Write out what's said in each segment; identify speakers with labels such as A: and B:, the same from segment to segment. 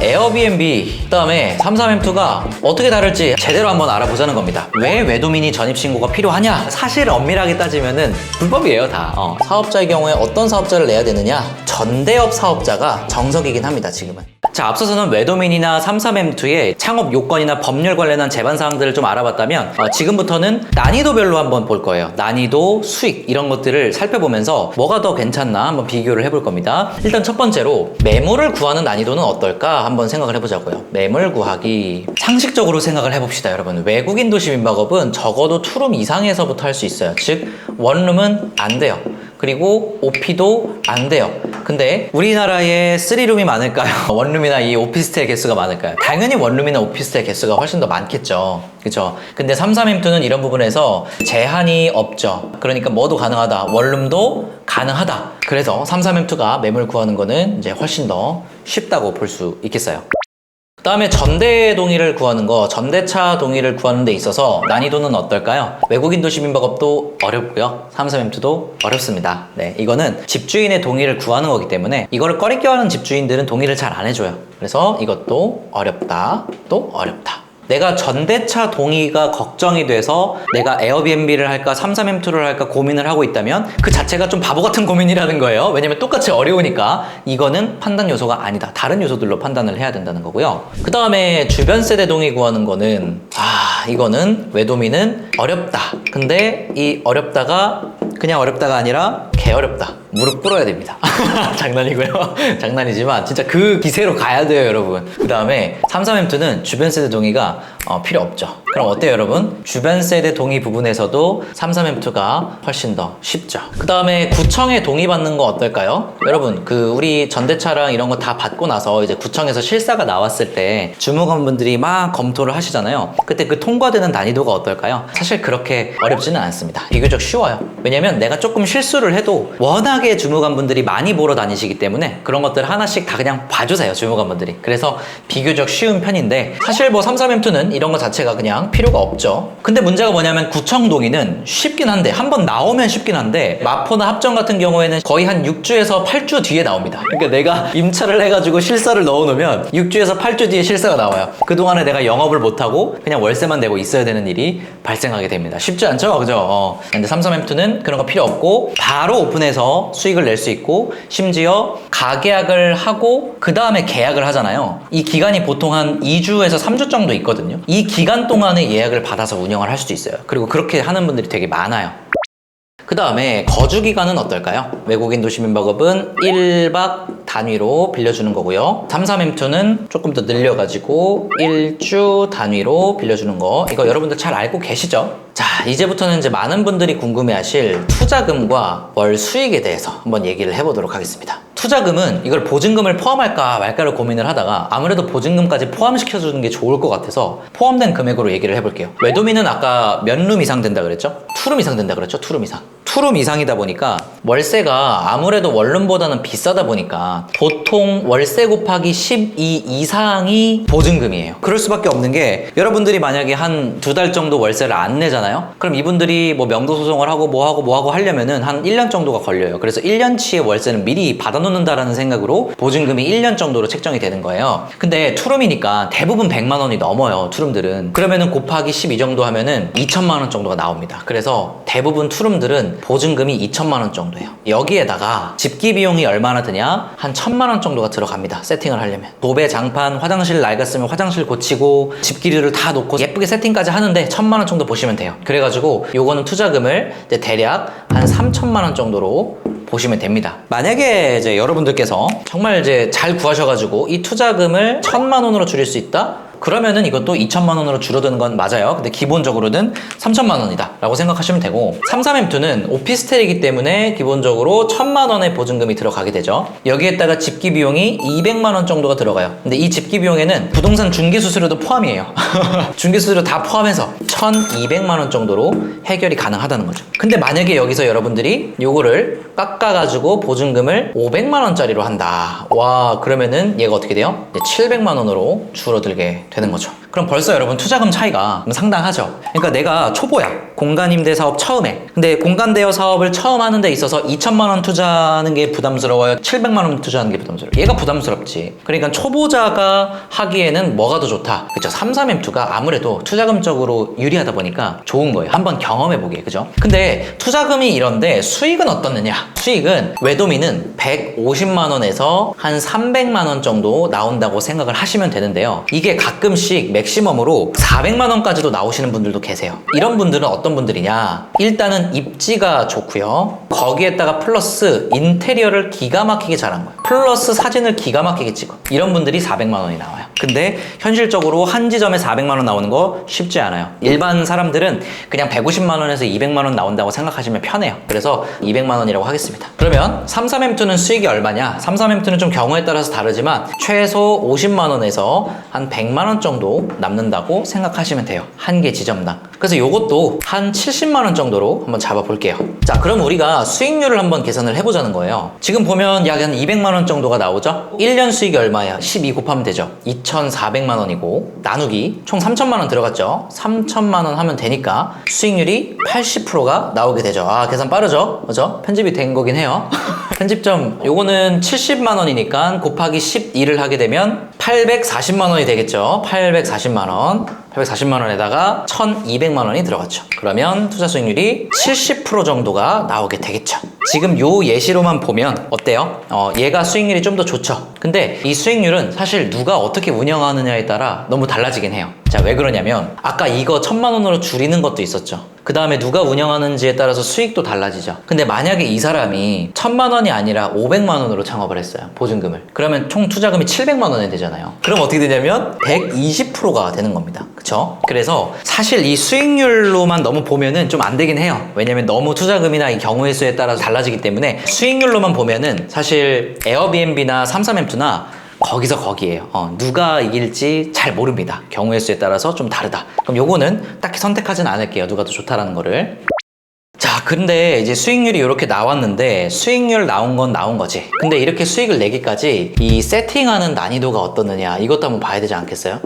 A: 에어비앤비, 그다음에 33M2가 어떻게 다를지 제대로 한번 알아보자는 겁니다. 왜 외도민이 전입신고가 필요하냐? 사실 엄밀하게 따지면은 불법이에요, 다. 사업자의 경우에 어떤 사업자를 내야 되느냐? 전대업 사업자가 정석이긴 합니다, 지금은. 자, 앞서서는 외도민이나 33M2의 창업 요건이나 법률 관련한 제반 사항들을 좀 알아봤다면 지금부터는 난이도별로 한번 볼 거예요. 난이도, 수익 이런 것들을 살펴보면서 뭐가 더 괜찮나 한번 비교를 해볼 겁니다. 일단 첫 번째로 매물을 구하는 난이도는 어떨까 한번 생각을 해보자고요. 매물 구하기, 상식적으로 생각을 해봅시다, 여러분. 외국인 도시 민박업은 적어도 투룸 이상에서부터 할 수 있어요. 즉 원룸은 안 돼요. 그리고 OP도 안 돼요. 근데 우리나라에 3룸이 많을까요? 원룸이나 이 오피스텔 개수가 많을까요? 당연히 원룸이나 오피스텔 개수가 훨씬 더 많겠죠. 그쵸? 근데 33M2는 이런 부분에서 제한이 없죠. 그러니까 뭐도 가능하다. 원룸도 가능하다. 그래서 33M2가 매물 구하는 거는 이제 훨씬 더 쉽다고 볼 수 있겠어요. 그 다음에 전대 동의를 구하는 거, 전대차 동의를 구하는 데 있어서 난이도는 어떨까요? 외국인 도시 민박업도 어렵고요. 33M2도 어렵습니다. 네, 이거는 집주인의 동의를 구하는 거기 때문에 이거를 꺼리껴하는 집주인들은 동의를 잘 안 해줘요. 그래서 이것도 어렵다, 또 어렵다. 내가 전대차 동의가 걱정이 돼서 내가 에어비앤비를 할까 33M2를 할까 고민을 하고 있다면 그 자체가 좀 바보 같은 고민이라는 거예요. 왜냐면 똑같이 어려우니까. 이거는 판단 요소가 아니다. 다른 요소들로 판단을 해야 된다는 거고요. 그 다음에 주변 세대 동의 구하는 거는 이거는 외도민은 어렵다. 근데 이 어렵다가 그냥 어렵다가 아니라 개어렵다. 무릎 꿇어야 됩니다. 장난이고요. 장난이지만 진짜 그 기세로 가야 돼요, 여러분. 그 다음에 33M2는 주변 세대 동의가 필요 없죠. 그럼 어때요, 여러분? 주변 세대 동의 부분에서도 33M2가 훨씬 더 쉽죠. 그 다음에 구청에 동의받는 거 어떨까요? 여러분, 우리 전대차랑 이런 거 다 받고 나서 이제 구청에서 실사가 나왔을 때 주무관분들이 막 검토를 하시잖아요. 그때 그 통과되는 난이도가 어떨까요? 사실 그렇게 어렵지는 않습니다. 비교적 쉬워요. 왜냐면 내가 조금 실수를 해도 워낙에 주무관분들이 많이 보러 다니시기 때문에 그런 것들 하나씩 다 그냥 봐주세요, 주무관분들이. 그래서 비교적 쉬운 편인데 사실 뭐 33M2는 이런 거 자체가 그냥 필요가 없죠. 근데 문제가 뭐냐면 구청 동의는 쉽긴 한데 한번 나오면 쉽긴 한데 마포나 합정 같은 경우에는 거의 한 6주에서 8주 뒤에 나옵니다. 그러니까 내가 임차를 해가지고 실사를 넣어놓으면 6주에서 8주 뒤에 실사가 나와요. 그동안에 내가 영업을 못하고 그냥 월세만 내고 있어야 되는 일이 발생하게 됩니다. 쉽지 않죠? 그죠? 근데 33M2는 그런 거 필요 없고 바로 오픈해서 수익을 낼 수 있고 심지어 가계약을 하고 그 다음에 계약을 하잖아요. 이 기간이 보통 한 2주에서 3주 정도 있거든요. 이 기간 동안에 예약을 받아서 운영을 할 수도 있어요. 그리고 그렇게 하는 분들이 되게 많아요. 그 다음에 거주기간은 어떨까요? 외국인 도시민박업은 1박 단위로 빌려주는 거고요. 33M2는 조금 더 늘려가지고 1주 단위로 빌려주는 거. 이거 여러분들 잘 알고 계시죠? 자, 이제부터는 이제 많은 분들이 궁금해하실 투자금과 월 수익에 대해서 한번 얘기를 해보도록 하겠습니다. 투자금은 이걸 보증금을 포함할까 말까를 고민을 하다가 아무래도 보증금까지 포함시켜주는 게 좋을 것 같아서 포함된 금액으로 얘기를 해볼게요. 외도민은 아까 몇 룸 이상 된다 그랬죠? 투룸 이상 된다 그랬죠? 투룸 이상. 투룸 이상이다 보니까 월세가 아무래도 원룸보다는 비싸다 보니까 보통 월세 곱하기 12 이상이 보증금이에요. 그럴 수밖에 없는 게 여러분들이 만약에 한 2달 정도 월세를 안 내잖아요? 그럼 이분들이 뭐 명도소송을 하고 뭐하고 하려면은 한 1년 정도가 걸려요. 그래서 1년치의 월세는 미리 받아놓는다라는 생각으로 보증금이 1년 정도로 책정이 되는 거예요. 근데 투룸이니까 대부분 100만 원이 넘어요, 투룸들은. 그러면은 곱하기 12 정도 하면은 2천만 원 정도가 나옵니다. 그래서 대부분 투룸들은 보증금이 2천만 원 정도예요. 여기에다가 집기 비용이 얼마나 드냐? 한 1,000만 원 정도가 들어갑니다. 세팅을 하려면. 도배, 장판, 화장실 낡았으면 화장실 고치고 집기류를 다 놓고 예쁘게 세팅까지 하는데 1,000만 원 정도 보시면 돼요. 그래가지고 요거는 투자금을 이제 대략 한 3천만 원 정도로 보시면 됩니다. 만약에 이제 여러분들께서 정말 이제 잘 구하셔가지고 이 투자금을 1,000만 원으로 줄일 수 있다? 그러면은 이것도 2천만 원으로 줄어드는 건 맞아요. 근데 기본적으로는 3천만 원이다 라고 생각하시면 되고 33M2는 오피스텔이기 때문에 기본적으로 1,000만 원의 보증금이 들어가게 되죠. 여기에다가 집기 비용이 200만 원 정도가 들어가요. 근데 이 집기 비용에는 부동산 중개 수수료도 포함이에요. 중개 수수료 다 포함해서 1,200만 원 정도로 해결이 가능하다는 거죠. 근데 만약에 여기서 여러분들이 요거를 깎아가지고 보증금을 500만 원짜리로 한다. 와, 그러면은 얘가 어떻게 돼요? 700만 원으로 줄어들게 되는 거죠. 그럼 벌써 여러분 투자금 차이가 상당하죠. 그러니까 내가 초보야. 공간 임대 사업 처음 해. 근데 공간 대여 사업을 처음 하는 데 있어서 2천만 원 투자하는 게 부담스러워요? 700만 원 투자하는 게 부담스러워요? 얘가 부담스럽지. 그러니까 초보자가 하기에는 뭐가 더 좋다? 그쵸? 33M2가 아무래도 투자금적으로 유리하다 보니까 좋은 거예요. 한번 경험해 보게. 그죠? 근데 투자금이 이런데 수익은 어떻느냐? 수익은 외도미는 150만 원에서 한 300만 원 정도 나온다고 생각을 하시면 되는데요. 이게 가끔씩 맥시멈으로 400만 원까지도 나오시는 분들도 계세요. 이런 분들은 어떤 분들이냐? 일단은 입지가 좋고요. 거기에다가 플러스 인테리어를 기가 막히게 잘한 거예요. 플러스 사진을 기가 막히게 찍어. 이런 분들이 400만 원이 나와요. 근데 현실적으로 한 지점에 400만 원 나오는 거 쉽지 않아요. 일반 사람들은 그냥 150만 원에서 200만 원 나온다고 생각하시면 편해요. 그래서 200만 원이라고 하겠습니다. 그러면 33M2는 수익이 얼마냐? 33M2는 좀 경우에 따라서 다르지만 최소 50만 원에서 한 100만 원 정도 남는다고 생각하시면 돼요. 한 개 지점당. 그래서 요것도 한 70만 원 정도로 한번 잡아볼게요. 자, 그럼 우리가 수익률을 한번 계산을 해보자는 거예요. 지금 보면 약 한 200만 원 정도가 나오죠? 1년 수익이 얼마야? 12 곱하면 되죠. 2,400만 원이고 나누기 총 3천만 원 들어갔죠? 3천만 원 하면 되니까 수익률이 80%가 나오게 되죠. 아, 계산 빠르죠? 그죠? 편집이 된 거긴 해요. 편집점 요거는 70만 원이니까 곱하기 12를 하게 되면 840만 원이 되겠죠. 840만 원. 840만 원에다가 1,200만 원이 들어갔죠. 그러면 투자 수익률이 70% 정도가 나오게 되겠죠. 지금 요 예시로만 보면 어때요? 얘가 수익률이 좀 더 좋죠. 근데 이 수익률은 사실 누가 어떻게 운영하느냐에 따라 너무 달라지긴 해요. 자, 왜 그러냐면 아까 이거 1,000만 원으로 줄이는 것도 있었죠. 그 다음에 누가 운영하는지에 따라서 수익도 달라지죠. 근데 만약에 이 사람이 1,000만 원이 아니라 500만 원으로 창업을 했어요. 보증금을. 그러면 총 투자금이 700만 원이 되잖아요. 그럼 어떻게 되냐면 120%가 되는 겁니다. 그쵸? 그래서 사실 이 수익률로만 너무 보면은 좀 안 되긴 해요. 왜냐면 너무 투자금이나 이 경우의 수에 따라서 달라지기 때문에 수익률로만 보면은 사실 에어비앤비나 33M2나 거기서 거기에요. 누가 이길지 잘 모릅니다. 경우의 수에 따라서 좀 다르다. 그럼 요거는 딱히 선택하진 않을게요. 누가 더 좋다라는 거를. 자, 근데 이제 수익률이 이렇게 나왔는데 수익률 나온 건 나온 거지. 근데 이렇게 수익을 내기까지 이 세팅하는 난이도가 어떻느냐 이것도 한번 봐야 되지 않겠어요?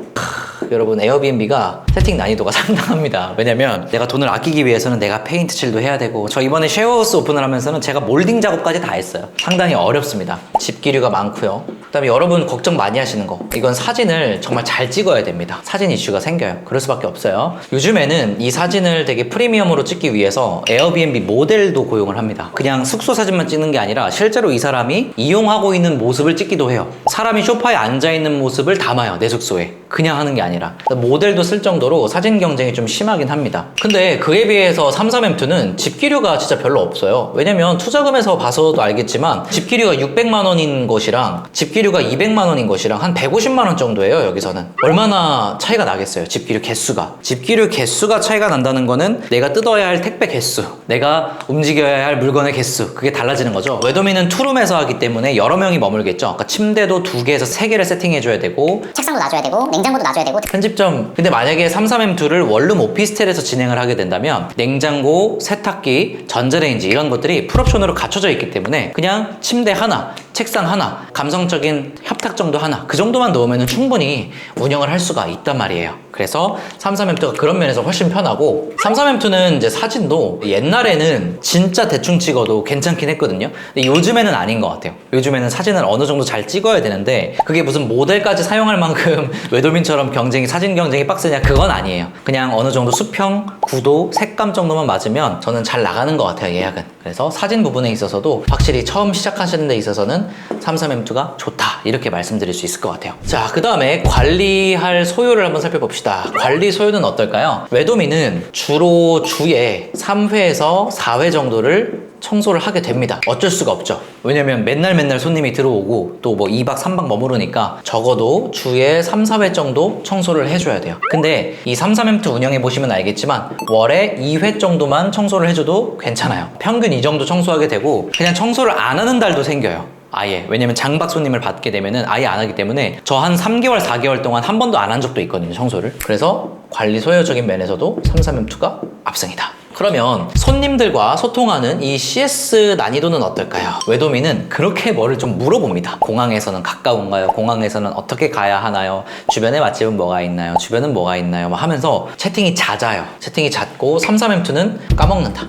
A: 여러분, 에어비앤비가 세팅 난이도가 상당합니다. 왜냐면 내가 돈을 아끼기 위해서는 내가 페인트 칠도 해야 되고, 저 이번에 쉐어하우스 오픈을 하면서는 제가 몰딩 작업까지 다 했어요. 상당히 어렵습니다. 집기류가 많고요. 그 다음에 여러분 걱정 많이 하시는 거, 이건 사진을 정말 잘 찍어야 됩니다. 사진 이슈가 생겨요. 그럴 수밖에 없어요. 요즘에는 이 사진을 되게 프리미엄으로 찍기 위해서 에어비앤비 모델도 고용을 합니다. 그냥 숙소 사진만 찍는 게 아니라 실제로 이 사람이 이용하고 있는 모습을 찍기도 해요. 사람이 소파에 앉아있는 모습을 담아요. 내 숙소에. 그냥 하는 게 아니라 모델도 쓸 정도로 사진 경쟁이 좀 심하긴 합니다. 근데 그에 비해서 33M2는 집기류가 진짜 별로 없어요. 왜냐면 투자금에서 봐서도 알겠지만 집기류가 600만 원인 것이랑 집기류가 200만 원인 것이랑 한 150만 원 정도예요. 여기서는 얼마나 차이가 나겠어요. 집기류 개수가. 집기류 개수가 차이가 난다는 거는 내가 뜯어야 할 택배 개수, 내가 움직여야 할 물건의 개수, 그게 달라지는 거죠. 외도미는 투룸에서 하기 때문에 여러 명이 머물겠죠. 그러니까 침대도 2개에서 3개를 세팅해줘야 되고,
B: 책상도 놔줘야 되고, 냉장고도 놔줘야 되고.
A: 편집점. 근데 만약에 33M2를 원룸 오피스텔에서 진행을 하게 된다면 냉장고, 세탁기, 전자레인지 이런 것들이 풀옵션으로 갖춰져 있기 때문에 그냥 침대 하나, 책상 하나, 감성적인 협탁 정도 하나, 그 정도만 넣으면 충분히 운영을 할 수가 있단 말이에요. 그래서 33M2가 그런 면에서 훨씬 편하고, 33M2는 이제 사진도 옛날에는 진짜 대충 찍어도 괜찮긴 했거든요. 근데 요즘에는 아닌 것 같아요. 요즘에는 사진을 어느 정도 잘 찍어야 되는데 그게 무슨 모델까지 사용할 만큼 외도민처럼 사진 경쟁이 빡세냐, 그건 아니에요. 그냥 어느 정도 수평, 구도, 색감 정도만 맞으면 저는 잘 나가는 것 같아요, 예약은. 그래서 사진 부분에 있어서도 확실히 처음 시작하시는 데 있어서는 33M2가 좋다, 이렇게 말씀드릴 수 있을 것 같아요. 자, 그 다음에 관리할 소요를 한번 살펴봅시다. 관리 소요는 어떨까요? 외도미는 주로 주에 3회에서 4회 정도를 청소를 하게 됩니다. 어쩔 수가 없죠. 왜냐면 맨날 손님이 들어오고 또 뭐 2박 3박 머무르니까 적어도 주에 3, 4회 정도 청소를 해줘야 돼요. 근데 이 33M2 운영해 보시면 알겠지만 월에 2회 정도만 청소를 해줘도 괜찮아요. 평균 이 정도 청소하게 되고, 그냥 청소를 안 하는 달도 생겨요. 아예. 왜냐면 장박 손님을 받게 되면은 아예 안 하기 때문에 저 한 3개월, 4개월 동안 한 번도 안 한 적도 있거든요, 청소를. 그래서 관리 소요적인 면에서도 33M2가 압승이다. 그러면 손님들과 소통하는 이 CS 난이도는 어떨까요? 외도민은 그렇게 뭐를 좀 물어봅니다. 공항에서는 가까운가요? 공항에서는 어떻게 가야 하나요? 주변에 맛집은 뭐가 있나요? 주변은 뭐가 있나요? 막 하면서 채팅이 잦아요. 채팅이 잦고 33M2는 까먹는다.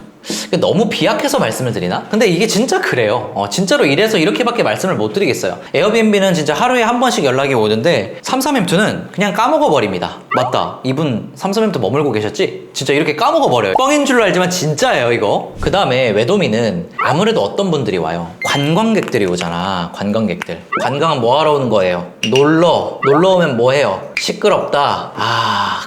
A: 너무 비약해서 말씀을 드리나? 근데 이게 진짜 그래요. 진짜로 이래서 이렇게밖에 말씀을 못 드리겠어요. 에어비앤비는 진짜 하루에 한 번씩 연락이 오는데 33M2는 그냥 까먹어버립니다. 맞다, 이분 33M2 머물고 계셨지? 진짜 이렇게 까먹어버려요. 뻥인 줄 알지만 진짜예요, 이거. 그 다음에 외도민은 아무래도 어떤 분들이 와요? 관광객들이 오잖아. 관광객들. 관광은 뭐 하러 오는 거예요? 놀러 오면 뭐 해요? 시끄럽다.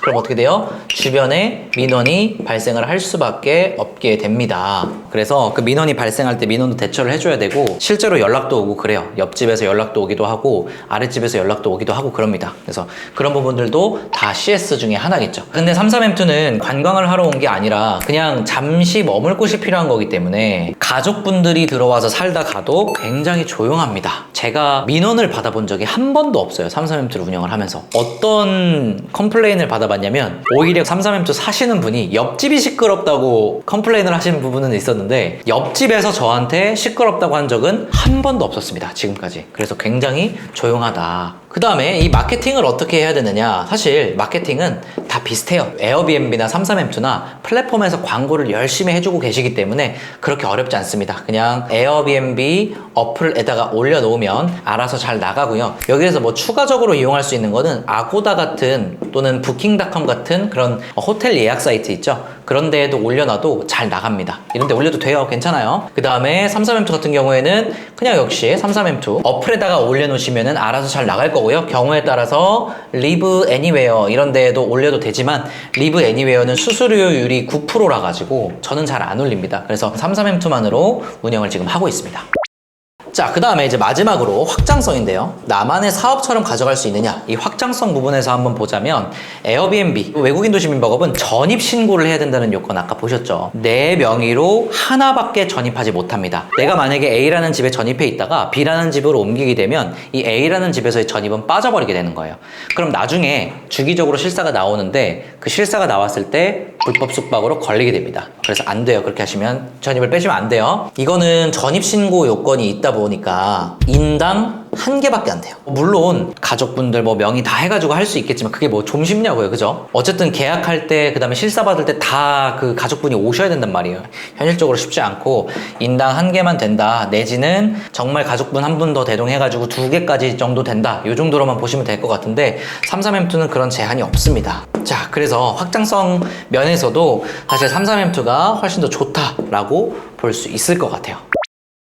A: 그럼 어떻게 돼요? 주변에 민원이 발생을 할 수밖에 없게 됩니다. 그래서 그 민원이 발생할 때 민원도 대처를 해줘야 되고, 실제로 연락도 오고 그래요. 옆집에서 연락도 오기도 하고 아랫집에서 연락도 오기도 하고 그럽니다. 그래서 그런 부분들도 다 CS 중에 하나겠죠. 근데 33M2는 관광을 하러 온 게 아니라 그냥 잠시 머물 곳이 필요한 거기 때문에 가족분들이 들어와서 살다 가도 굉장히 조용합니다. 제가 민원을 받아본 적이 한 번도 없어요. 33M2를 운영을 하면서. 어떤 컴플레인을 받아봤냐면, 오히려 33M2 사시는 분이 옆집이 시끄럽다고 컴플레인을 하시는 부분은 있었는데, 옆집에서 저한테 시끄럽다고 한 적은 한 번도 없었습니다, 지금까지. 그래서 굉장히 조용하다. 그 다음에 이 마케팅을 어떻게 해야 되느냐. 사실 마케팅은 다 비슷해요. 에어비앤비나 33M2나 플랫폼에서 광고를 열심히 해주고 계시기 때문에 그렇게 어렵지 않습니다. 그냥 에어비앤비 어플에다가 올려놓으면 알아서 잘 나가고요. 여기에서 뭐 추가적으로 이용할 수 있는 거는 아고다 같은, 또는 부킹닷컴 같은 그런 호텔 예약 사이트 있죠. 그런 데에도 올려놔도 잘 나갑니다. 이런 데 올려도 돼요. 괜찮아요. 그 다음에 33M2 같은 경우에는 그냥 역시 33M2 어플에다가 올려놓으시면 알아서 잘 나갈 거고요. 경우에 따라서 Live Anywhere 이런 데에도 올려도 되지만, Live Anywhere는 수수료율이 9%라 가지고 저는 잘 안 올립니다. 그래서 33M2만으로 운영을 지금 하고 있습니다. 자, 그 다음에 이제 마지막으로 확장성인데요. 나만의 사업처럼 가져갈 수 있느냐, 이 확장성 부분에서 한번 보자면, 에어비앤비, 외국인 도시 민박업은 전입신고를 해야 된다는 요건 아까 보셨죠? 내 명의로 하나밖에 전입하지 못합니다. 내가 만약에 A라는 집에 전입해 있다가 B라는 집으로 옮기게 되면 이 A라는 집에서의 전입은 빠져버리게 되는 거예요. 그럼 나중에 주기적으로 실사가 나오는데, 그 실사가 나왔을 때 불법 숙박으로 걸리게 됩니다. 그래서 안 돼요. 그렇게 하시면 전입을 빼시면 안 돼요. 이거는 전입신고 요건이 있다 보니까 인당 1개밖에 안 돼요. 물론 가족분들 뭐 명의 다 해가지고 할 수 있겠지만 그게 뭐 좀 쉽냐고요, 그죠? 어쨌든 계약할 때, 그 다음에 실사 받을 때 다 그 가족분이 오셔야 된단 말이에요. 현실적으로 쉽지 않고 인당 1개만 된다, 내지는 정말 가족분 한 분 더 대동해가지고 2개까지 정도 된다, 요 정도로만 보시면 될 것 같은데, 33M2는 그런 제한이 없습니다. 자, 그래서 확장성 면에서도 사실 33M2가 훨씬 더 좋다라고 볼 수 있을 것 같아요.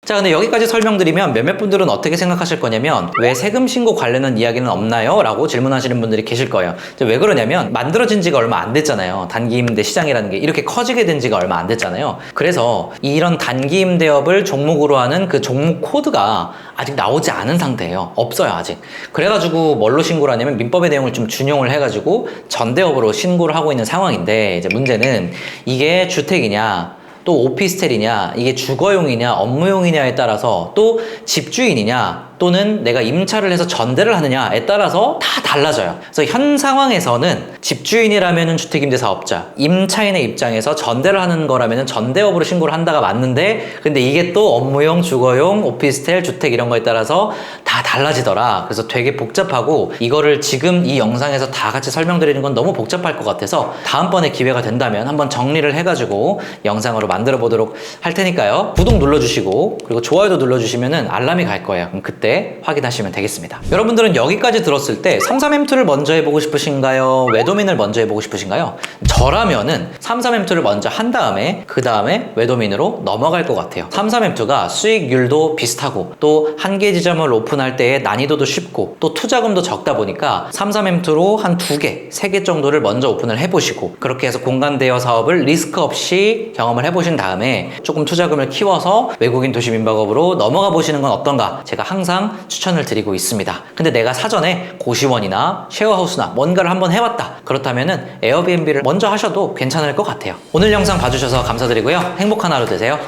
A: 자, 근데 여기까지 설명드리면 몇몇 분들은 어떻게 생각하실 거냐면, 왜 세금 신고 관련한 이야기는 없나요? 라고 질문하시는 분들이 계실 거예요. 왜 그러냐면, 만들어진 지가 얼마 안 됐잖아요. 단기임대 시장이라는 게 이렇게 커지게 된 지가 얼마 안 됐잖아요. 그래서 이런 단기임대업을 종목으로 하는 그 종목 코드가 아직 나오지 않은 상태예요. 없어요, 아직. 그래가지고 뭘로 신고를 하냐면, 민법의 내용을 좀 준용을 해가지고 전대업으로 신고를 하고 있는 상황인데, 이제 문제는 이게 주택이냐, 또 오피스텔이냐, 이게 주거용이냐 업무용이냐에 따라서, 또 집주인이냐 또는 내가 임차를 해서 전대를 하느냐에 따라서 다 달라져요. 그래서 현 상황에서는 집주인이라면은 주택임대사업자, 임차인의 입장에서 전대를 하는 거라면은 전대업으로 신고를 한다가 맞는데, 근데 이게 또 업무용, 주거용, 오피스텔, 주택 이런 거에 따라서 다 달라지더라. 그래서 되게 복잡하고, 이거를 지금 이 영상에서 다 같이 설명드리는 건 너무 복잡할 것 같아서 다음번에 기회가 된다면 한번 정리를 해가지고 영상으로 만들어 보도록 할 테니까요. 구독 눌러주시고, 그리고 좋아요도 눌러주시면은 알람이 갈 거예요. 그럼 그때 확인하시면 되겠습니다. 여러분들은 여기까지 들었을 때 33M2를 먼저 해보고 싶으신가요? 외도민을 먼저 해보고 싶으신가요? 저라면은 33M2를 먼저 한 다음에 그 다음에 외도민으로 넘어갈 것 같아요. 33M2가 수익률도 비슷하고, 또 한 개 지점을 오픈할 때의 난이도도 쉽고, 또 투자금도 적다 보니까 33M2로 한 2개, 3개 정도를 먼저 오픈을 해보시고, 그렇게 해서 공간 대여 사업을 리스크 없이 경험을 해보신 다음에 조금 투자금을 키워서 외국인 도시 민박업으로 넘어가 보시는 건 어떤가, 제가 항상 추천을 드리고 있습니다. 근데 내가 사전에 고시원이나 쉐어하우스나 뭔가를 한번 해봤다, 그렇다면은 에어비앤비를 먼저 하셔도 괜찮을 것 같아요. 오늘 영상 봐주셔서 감사드리고요. 행복한 하루 되세요.